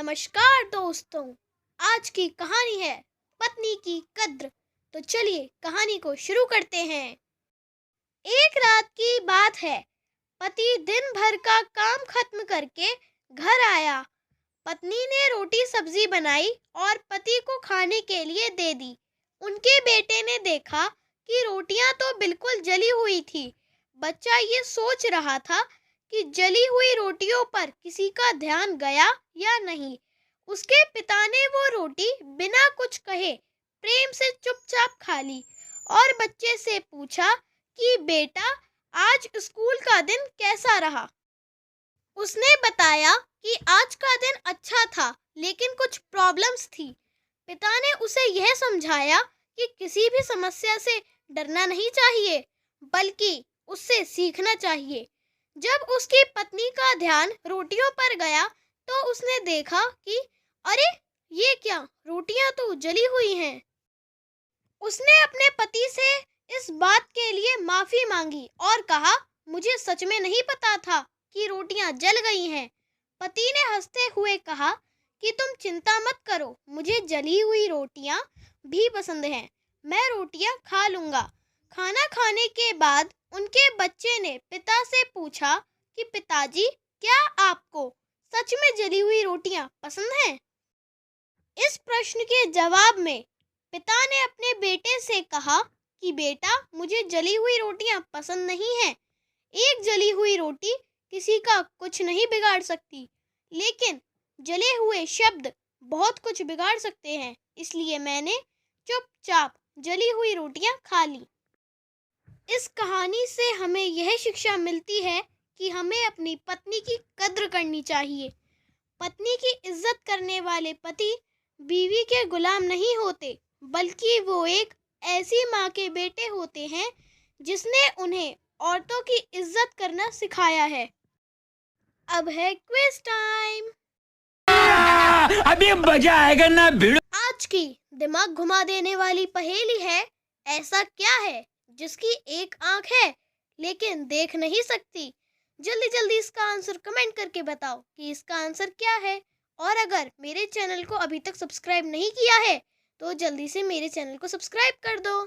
नमस्कार दोस्तों, आज की कहानी है पत्नी की कद्र। तो चलिए कहानी को शुरू करते हैं। एक रात की बात है। पति दिन भर का काम खत्म करके घर आया। पत्नी ने रोटी सब्जी बनाई और पति को खाने के लिए दे दी। उनके बेटे ने देखा कि रोटियां तो बिल्कुल जली हुई थी। बच्चा ये सोच रहा था कि जली हुई रोटियों पर किसी का ध्यान गया या नहीं। उसके पिता ने वो रोटी बिना कुछ कहे प्रेम से चुपचाप खा ली और बच्चे से पूछा कि बेटा, आज स्कूल का दिन कैसा रहा। उसने बताया कि आज का दिन अच्छा था, लेकिन कुछ प्रॉब्लम्स थी। पिता ने उसे यह समझाया कि किसी भी समस्या से डरना नहीं चाहिए, बल्कि उससे सीखना चाहिए। जब उसकी पत्नी का ध्यान रोटियों पर गया तो उसने देखा कि अरे, ये क्या, रोटियां तो जली हुई हैं। उसने अपने पति से इस बात के लिए माफी मांगी और कहा, मुझे सच में नहीं पता था कि रोटियां जल गई हैं। पति ने हंसते हुए कहा कि तुम चिंता मत करो, मुझे जली हुई रोटियां भी पसंद हैं, मैं रोटियां खा लूंगा। खाना खाने के बाद उनके बच्चे ने पिता से पूछा कि पिताजी, क्या आपको सच में जली हुई रोटियां पसंद हैं? इस प्रश्न के जवाब में पिता ने अपने बेटे से कहा कि बेटा, मुझे जली हुई रोटियां पसंद नहीं हैं। एक जली हुई रोटी किसी का कुछ नहीं बिगाड़ सकती, लेकिन जले हुए शब्द बहुत कुछ बिगाड़ सकते हैं। इसलिए मैंने चुपचाप जली हुई रोटियां खा ली। इस कहानी से हमें यह शिक्षा मिलती है कि हमें अपनी पत्नी की कद्र करनी चाहिए। पत्नी की इज्जत करने वाले पति बीवी के गुलाम नहीं होते, बल्कि वो एक ऐसी माँ के बेटे होते हैं जिसने उन्हें औरतों की इज्जत करना सिखाया है। अब है क्विज टाइम। अभी मजा आएगा ना भिड़ो। आज की दिमाग घुमा देने वाली पहेली है, ऐसा क्या है जिसकी एक आंख है लेकिन देख नहीं सकती। जल्दी जल्दी इसका आंसर कमेंट करके बताओ कि इसका आंसर क्या है। और अगर मेरे चैनल को अभी तक सब्सक्राइब नहीं किया है तो जल्दी से मेरे चैनल को सब्सक्राइब कर दो।